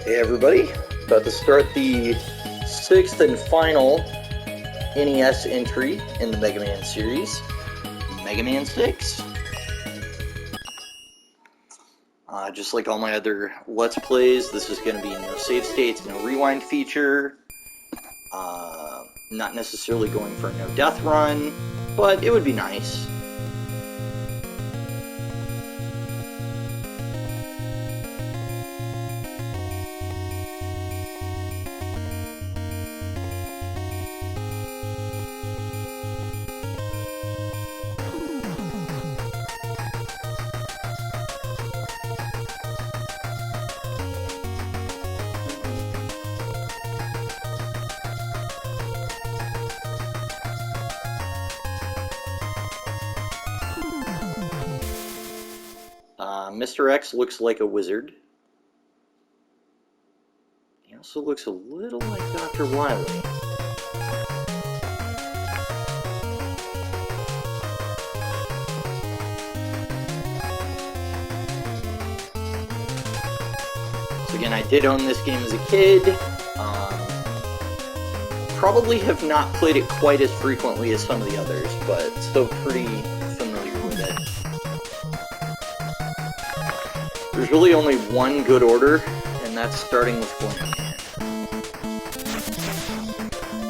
Hey everybody, about to start the sixth and final NES entry in the Mega Man series, Mega Man 6. Just like all my other Let's Plays, this is going to be no save states, no rewind feature, not necessarily going for a no death run, but it would be nice. Mr. X looks like a wizard. He also looks a little like Dr. Wily. So again, I did own this game as a kid. Probably have not played it quite as frequently as some of the others, but still pretty familiar with it. There's really only one good order, and that's starting with Flame Man.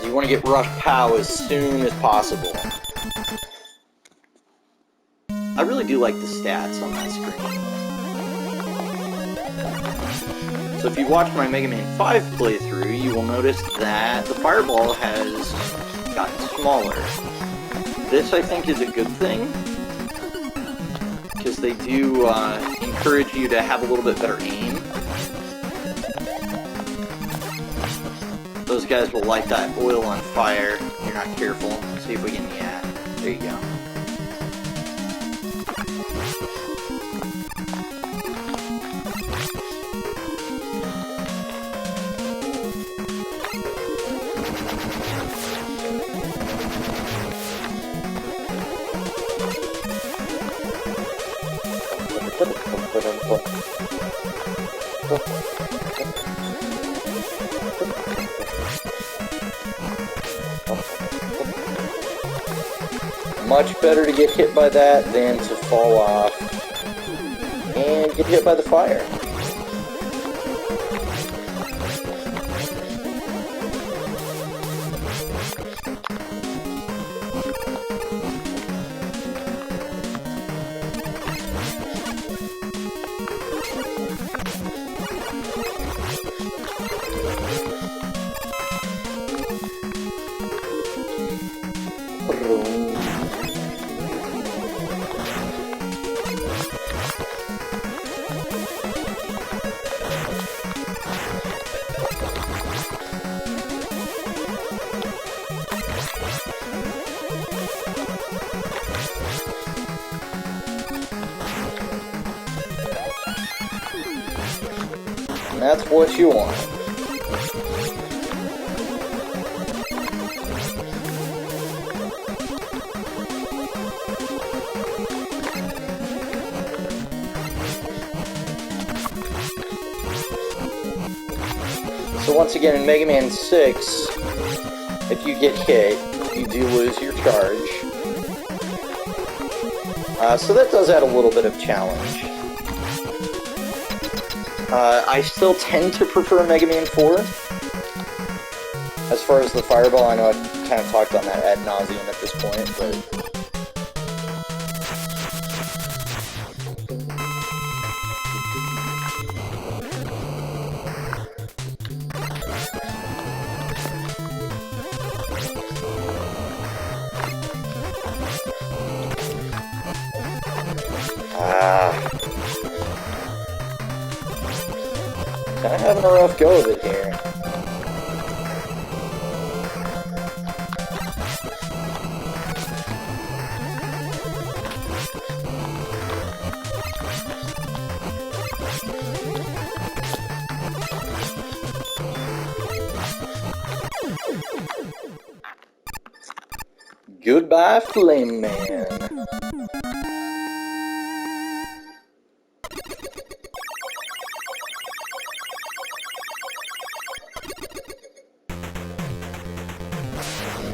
You want to get Rush Pow as soon as possible. I really do like the stats on that screen. So if you watch my Mega Man 5 playthrough, you will notice that the fireball has gotten smaller. This, I think, is a good thing, because they do encourage you to have a little bit better aim. Those guys will light that oil on fire if you're not careful. See if we can, yeah, there you go. Much better to get hit by that than to fall off and get hit by the fire. And that's what you want. So once again, in Mega Man 6, if you get hit, you do lose your charge. So that does add a little bit of challenge. I still tend to prefer Mega Man 4. As far as the fireball, I know I've kind of talked on that ad nauseum at this point, but... kind of having a rough go of it here. Goodbye, Flame Man.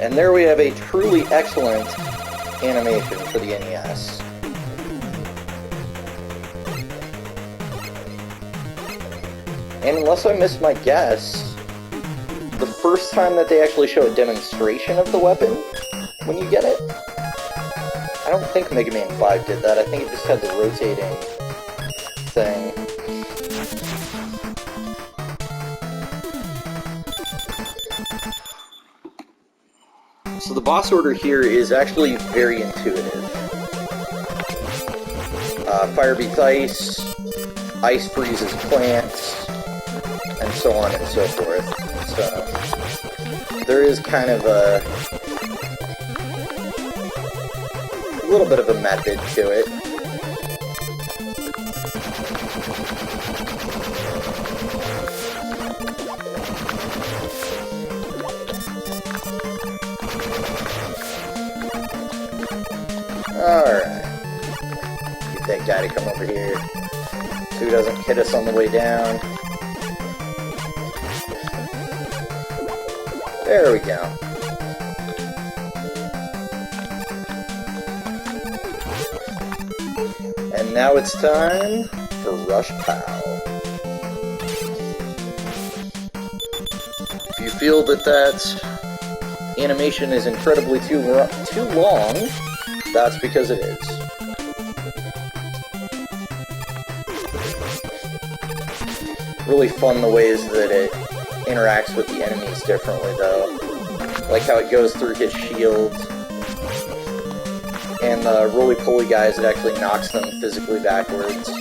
And there we have a truly excellent animation for the NES. And unless I missed my guess, the first time that they actually show a demonstration of the weapon when you get it, I don't think Mega Man 5 did that. I think it just had the rotating thing. So the boss order here is actually very intuitive. Fire beats ice, ice freezes plants, and so on and so forth. So there is kind of a little bit of a method to it. Alright. Get that guy to come over here so he doesn't hit us on the way down. There we go. And now it's time for Rush Pow. If you feel that animation is incredibly too long, that's because it is. Really fun the ways that it interacts with the enemies differently, though. Like how it goes through his shield. And the roly-poly guys, it actually knocks them physically backwards.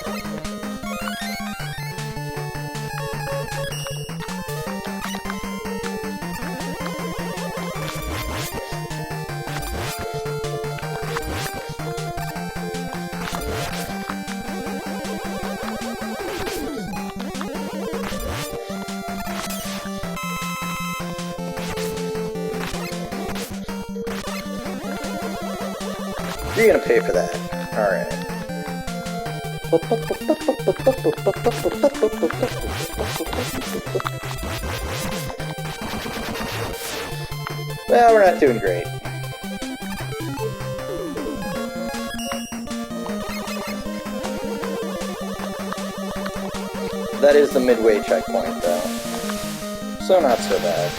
You're gonna pay for that. Alright. Well, we're not doing great. That is the midway checkpoint, though. So not so bad.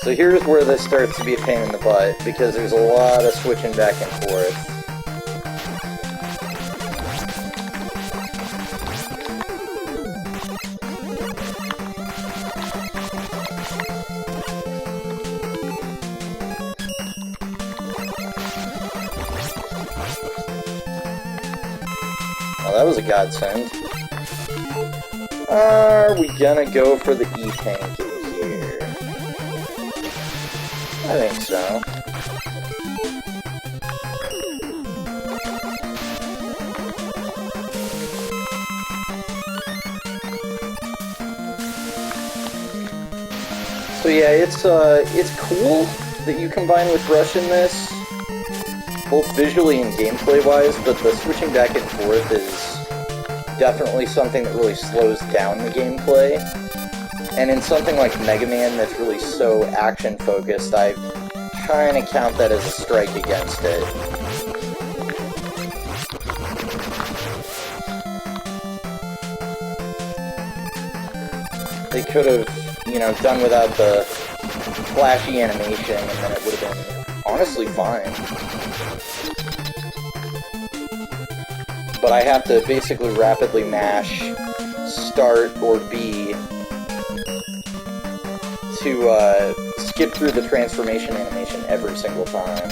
So here's where this starts to be a pain in the butt, because there's a lot of switching back and forth. Well, that was a godsend. Are we gonna go for the E-Tank in here? I think so. So yeah, it's cool that you combine with Rush in this, both visually and gameplay-wise, but the switching back and forth is definitely something that really slows down the gameplay. And in something like Mega Man that's really so action-focused, I kind of count that as a strike against it. They could have, you know, done without the flashy animation, and then it would have been honestly fine. But I have to basically rapidly mash start or B to skip through the transformation animation every single time.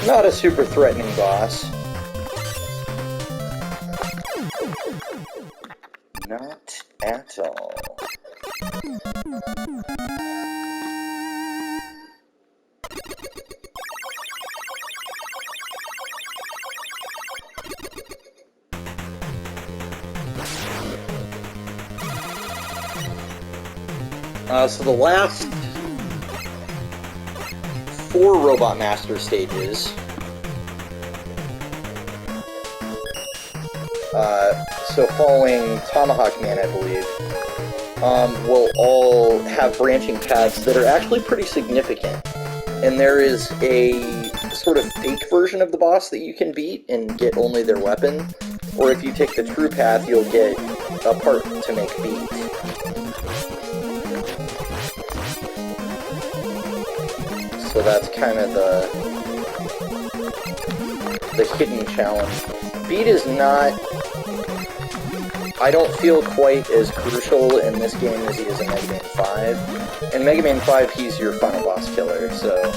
Not a super threatening boss. Not at all. So the last 4 Robot Master stages, so following Tomahawk Man, I believe, will all have branching paths that are actually pretty significant. And there is a sort of fake version of the boss that you can beat and get only their weapon. Or if you take the true path, you'll get a part to make beat. So that's kind of the hidden challenge. Beat is not... I don't feel quite as crucial in this game as he is in Mega Man 5. In Mega Man 5, he's your final boss killer, so...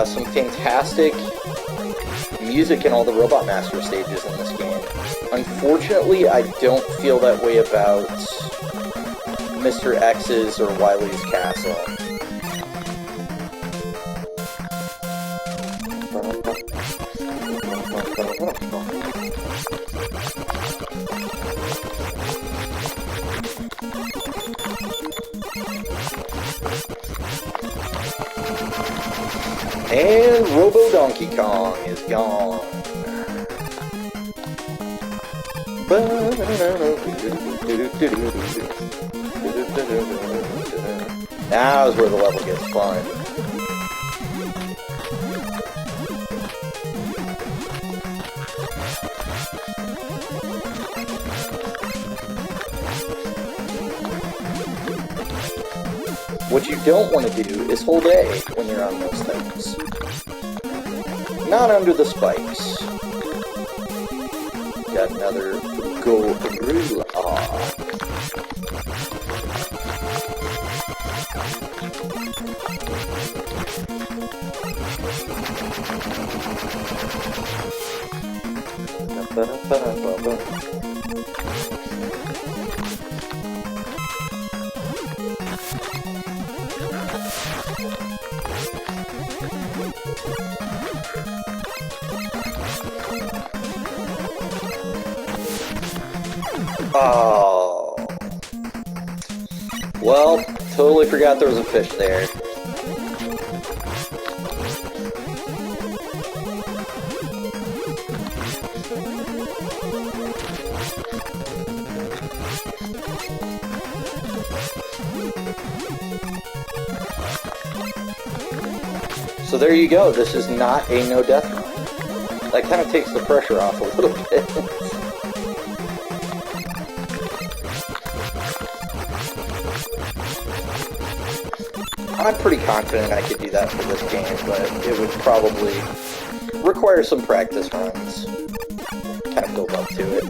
Some fantastic music in all the Robot Master stages in this game. Unfortunately, I don't feel that way about Mr. X's or Wily's Castle. And Robo Donkey Kong is gone. Now is where the level gets fun. What you don't want to do is hold A when you're on those things. Not under the spikes. Got another Gorilla. Oh. Well, totally forgot there was a fish there. So there you go, this is not a no-death run. That kind of takes the pressure off a little bit. I'm pretty confident I could do that for this game, but it would probably require some practice runs. Kind of build up to it.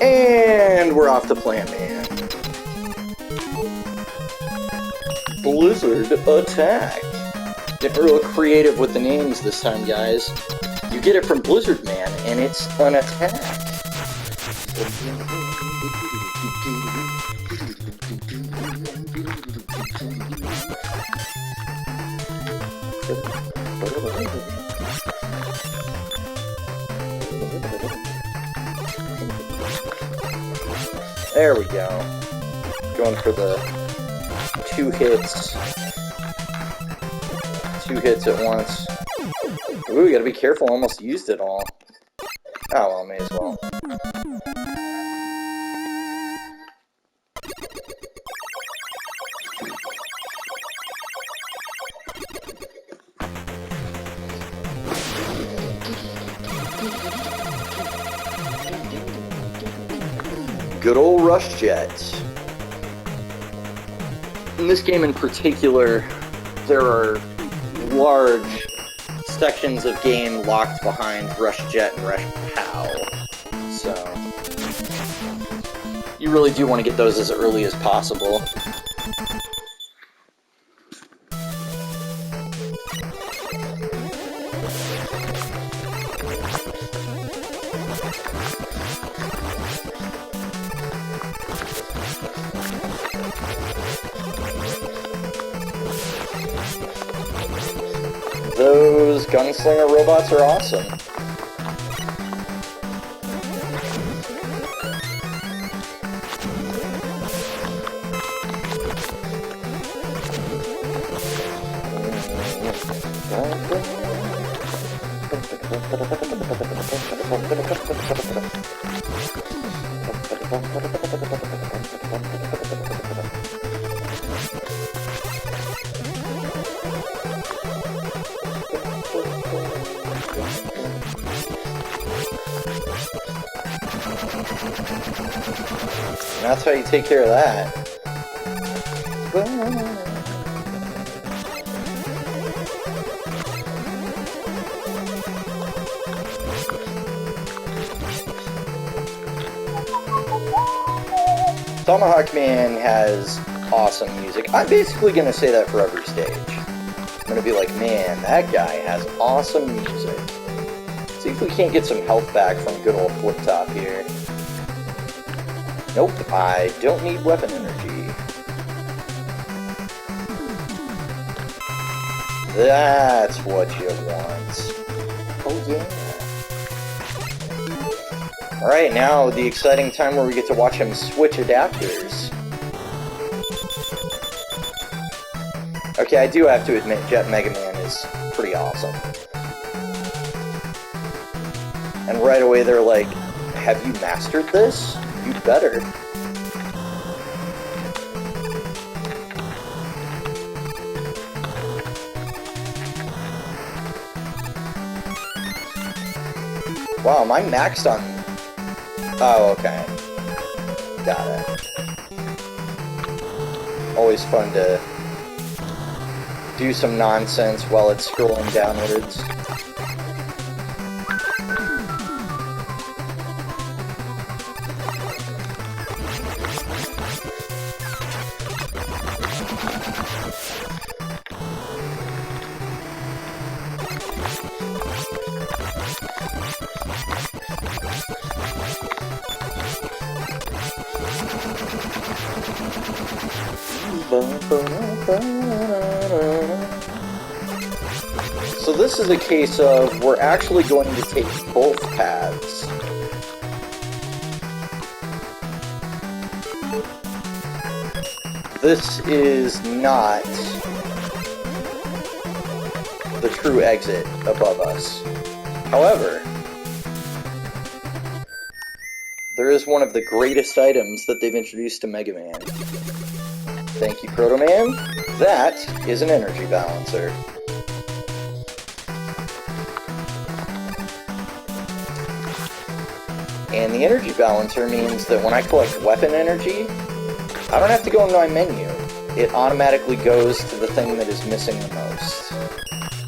And we're off to Plant Man. Blizzard Attack. Getting real creative with the names this time, guys. You get it from Blizzard Man, and it's an attack. There we go. Going for the 2 hits. 2 hits at once. Ooh, we gotta be careful, almost used it all. Oh well, may as well. Good old Rush Jet. In this game in particular, there are large sections of game locked behind Rush Jet and Rush Pow. So, you really do want to get those as early as possible. Those gunslinger robots are awesome. And that's how you take care of that. Tomahawk Man has awesome music. I'm basically going to say that for every stage. I'm going to be like, man, that guy has awesome music. See if we can't get some health back from good old Flip Top here. Nope, I don't need weapon energy. That's what you want. Oh yeah. Alright, now the exciting time where we get to watch him switch adapters. Okay, I do have to admit, Jet Mega Man is pretty awesome. And right away they're like, have you mastered this? You better. Wow, am I maxed on... Oh, okay. Got it. Always fun to do some nonsense while it's scrolling downwards. So this is a case of we're actually going to take both paths. This is not the true exit above us. However, there is one of the greatest items that they've introduced to Mega Man. Thank you, Proto Man. That is an energy balancer. And the energy balancer means that when I collect weapon energy, I don't have to go into my menu. It automatically goes to the thing that is missing the most.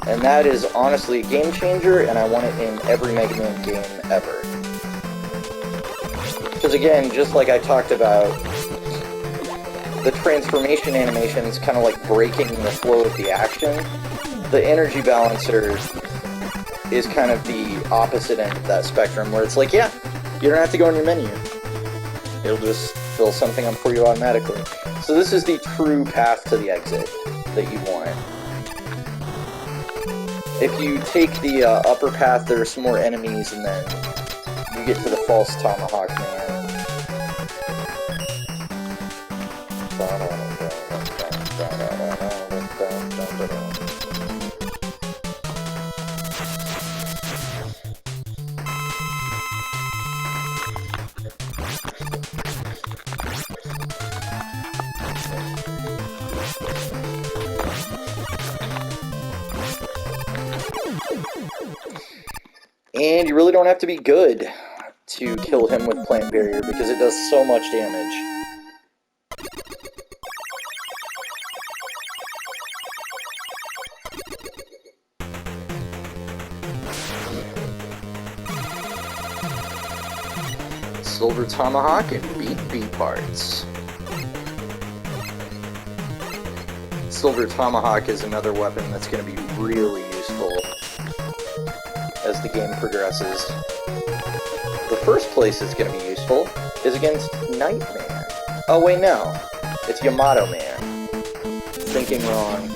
And that is honestly a game changer, and I want it in every Mega Man game ever. Because again, just like I talked about, the transformation animation is kind of like breaking the flow of the action. The energy balancer is kind of the opposite end of that spectrum, where it's like, yeah, you don't have to go in your menu. It'll just fill something up for you automatically. So this is the true path to the exit that you want. If you take the upper path, there are some more enemies, and then you get to the false Tomahawk Man. And you really don't have to be good to kill him with Plant Barrier because it does so much damage. Silver Tomahawk and beat parts. Silver Tomahawk is another weapon that's going to be really useful as the game progresses. The first place it's going to be useful is against Nightman. Oh wait, no. It's Yamato Man. Thinking wrong.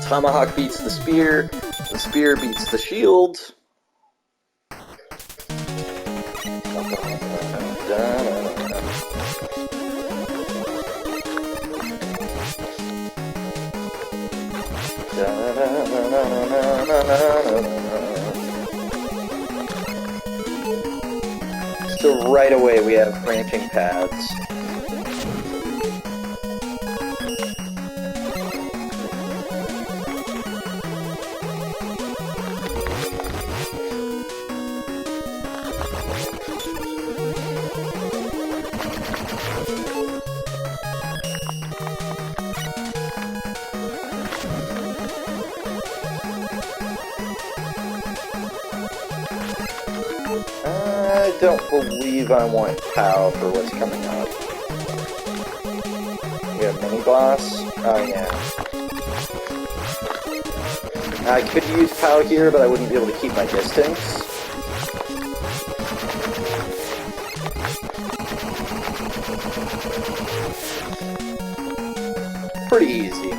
Tomahawk beats the spear beats the shield. So right away we have branching paths. I don't believe I want POW for what's coming up. We have mini-boss? Oh yeah. I could use POW here, but I wouldn't be able to keep my distance. Pretty easy.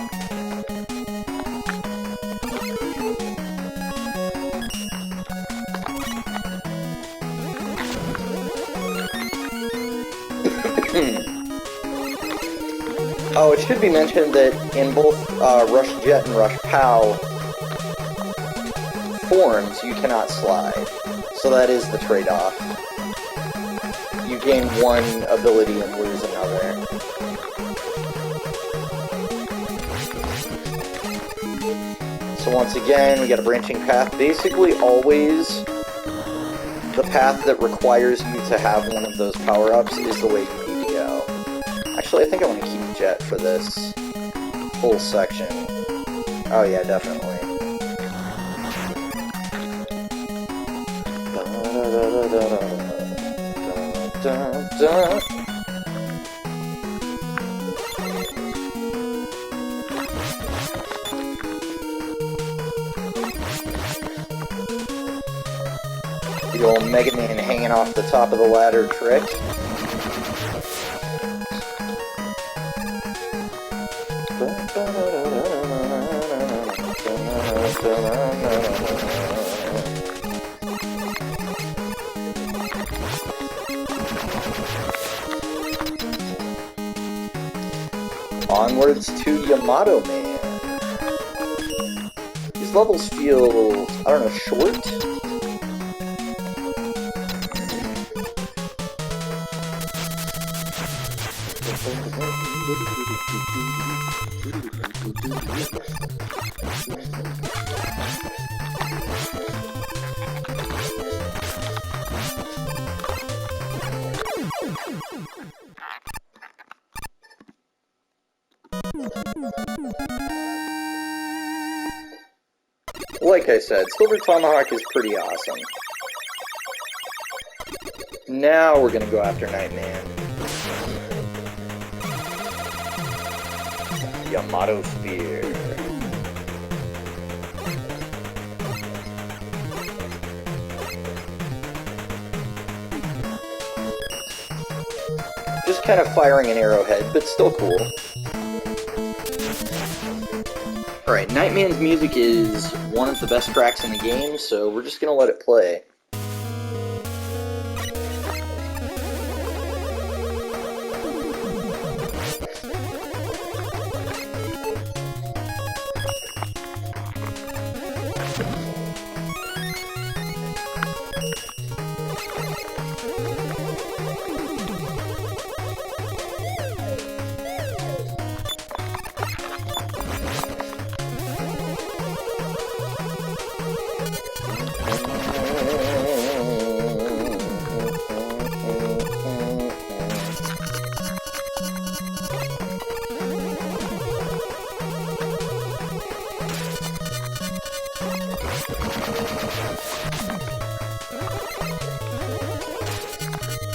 Oh, it should be mentioned that in both Rush Jet and Rush POW forms, you cannot slide. So that is the trade-off. You gain one ability and lose another. So once again, we got a branching path. Basically, always the path that requires you to have one of those power-ups is the way you need to go. Actually, I think I want to keep Jet for this whole section. Oh yeah, definitely. The old Mega Man hanging off the top of the ladder trick. Onwards to Yamato Man. These levels feel, I don't know, short? Like I said, Silver Tomahawk is pretty awesome. Now we're gonna go after Nightman. Yamato Spear. Just kind of firing an arrowhead, but still cool. Alright, Nightman's music is one of the best tracks in the game, so we're just gonna let it play.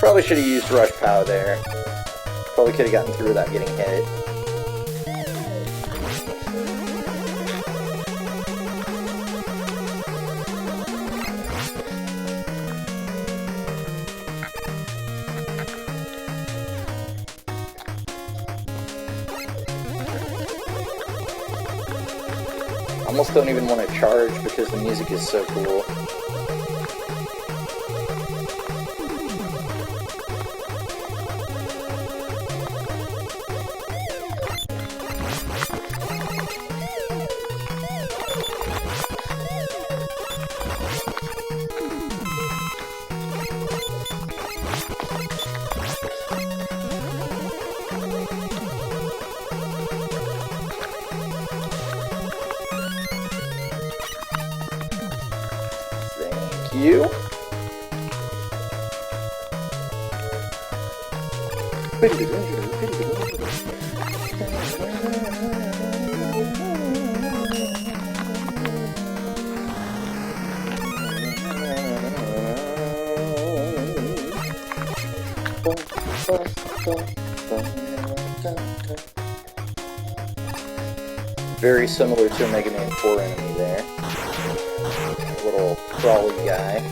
Probably should have used Rush Pow there. Probably could have gotten through without getting hit. Almost don't even want to charge because the music is so cool. You. Very similar to a Mega Man 4 enemy there. Little crawly guy.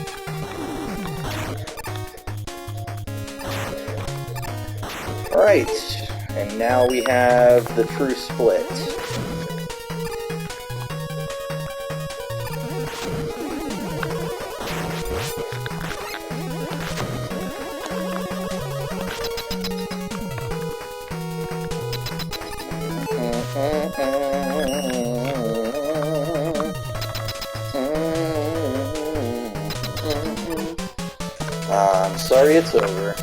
Alright, and now we have the true split. I'm sorry it's over.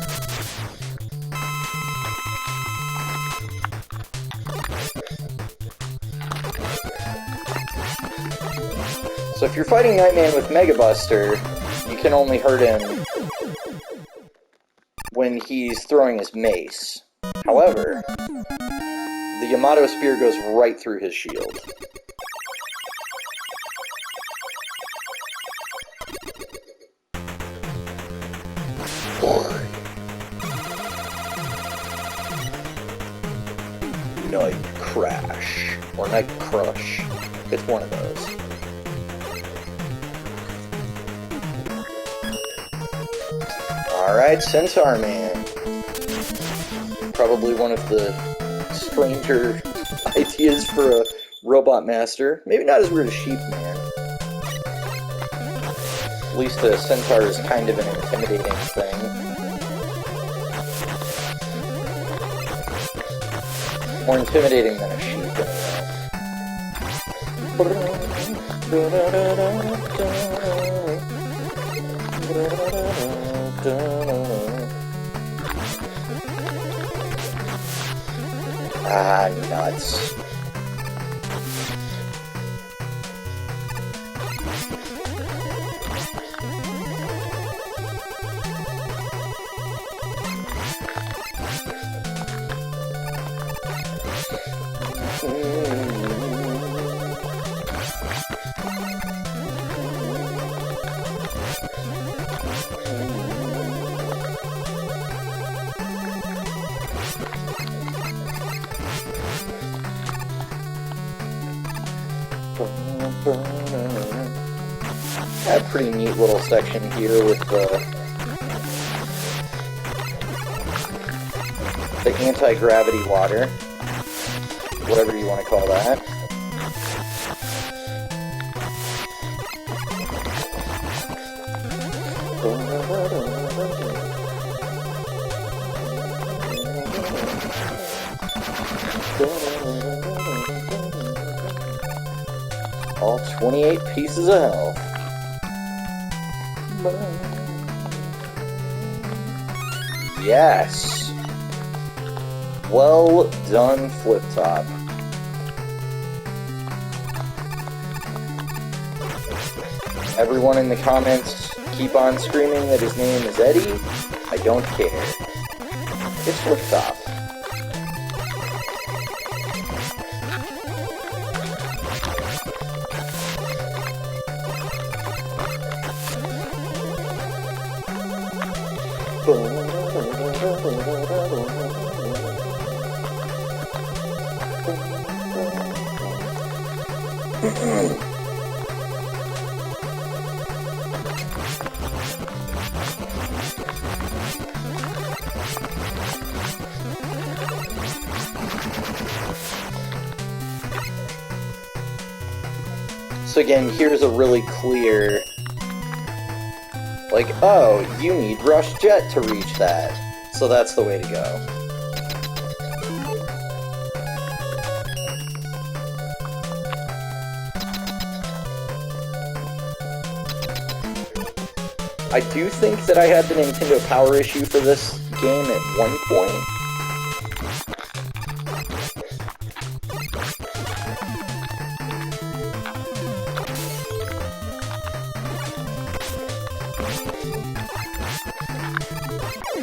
So if you're fighting Nightman with Mega Buster, you can only hurt him when he's throwing his mace. However, the Yamato Spear goes right through his shield. Night Crash. Or Night Crush. It's one of those. Alright, Centaur Man. Probably one of the stranger ideas for a robot master. Maybe not as weird as Sheep Man. At least a centaur is kind of an intimidating thing. More intimidating than a sheep, Ah, nuts. Got a pretty neat little section here with the anti-gravity water, whatever you want to call that. All 28 pieces of health. Yes! Well done, Flip Top. Everyone in the comments, keep on screaming that his name is Eddie. I don't care. It's Flip Top. Boom. So again, here's a really clear, like, oh, you need Rush Jet to reach that. So that's the way to go. I do think that I had the Nintendo Power issue for this game at one point.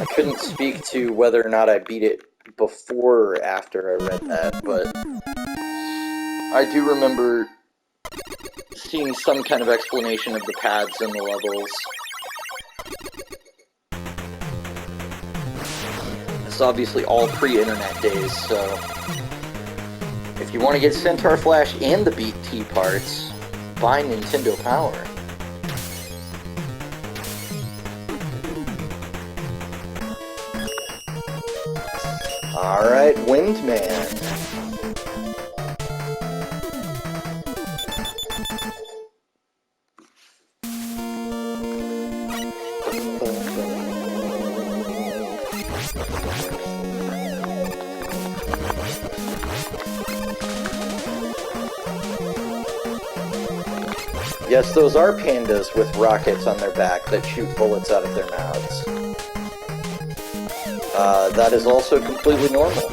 I couldn't speak to whether or not I beat it before or after I read that, but I do remember seeing some kind of explanation of the pads and the levels. It's obviously all pre-internet days, so if you want to get Centaur Flash and the Beat T parts, buy Nintendo Power. Alright, Windman. Yes, those are pandas with rockets on their back that shoot bullets out of their mouths. That is also completely normal.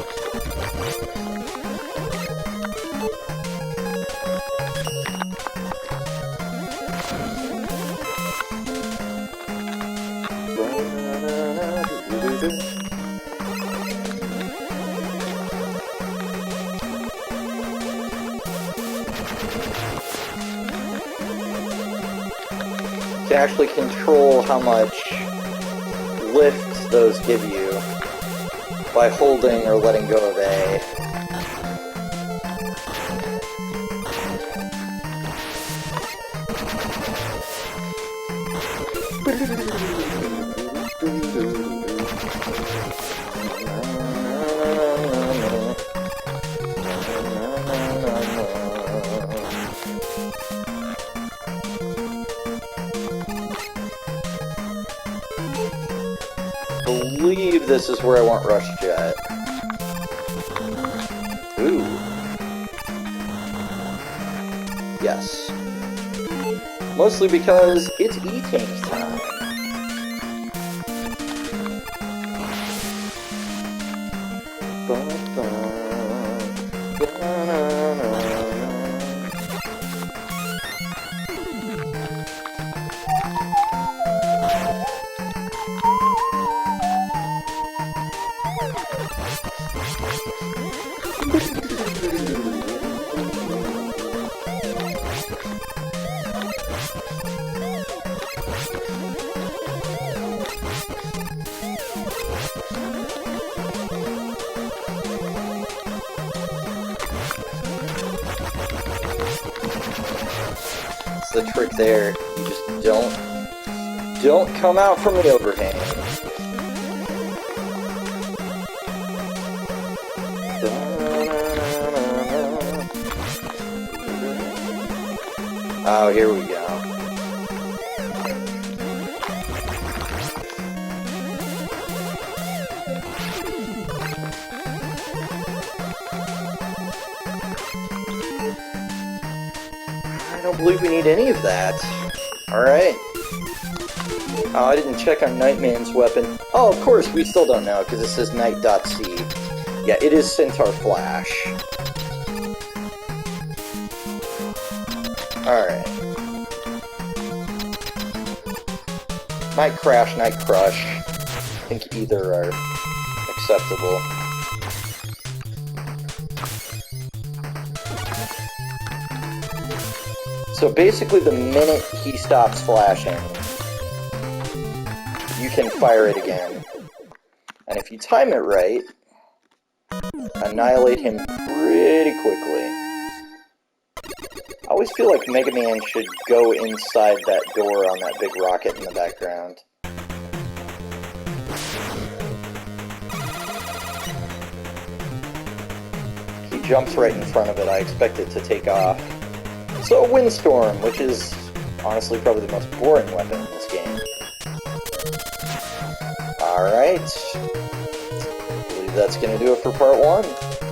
To actually control how much lift those give you by holding or letting go of A. I believe this is where I want Rush Jet. Ooh. Yes. Mostly because it's E-Tank time. It's the trick there. You just don't come out from the overhang. Oh, here we go. I don't believe we need any of that. Alright. Oh, I didn't check on Nightman's weapon. Oh, of course, we still don't know, because it says Night.C. Yeah, it is Centaur Flash. Alright. Night Crash, Night Crush. I think either are acceptable. So basically the minute he stops flashing, you can fire it again. And if you time it right, annihilate him pretty quickly. I always always feel like Mega Man should go inside that door on that big rocket in the background. He jumps right in front of it. I expect it to take off. So, Windstorm, which is honestly probably the most boring weapon in this game. Alright. I believe that's going to do it for part 1.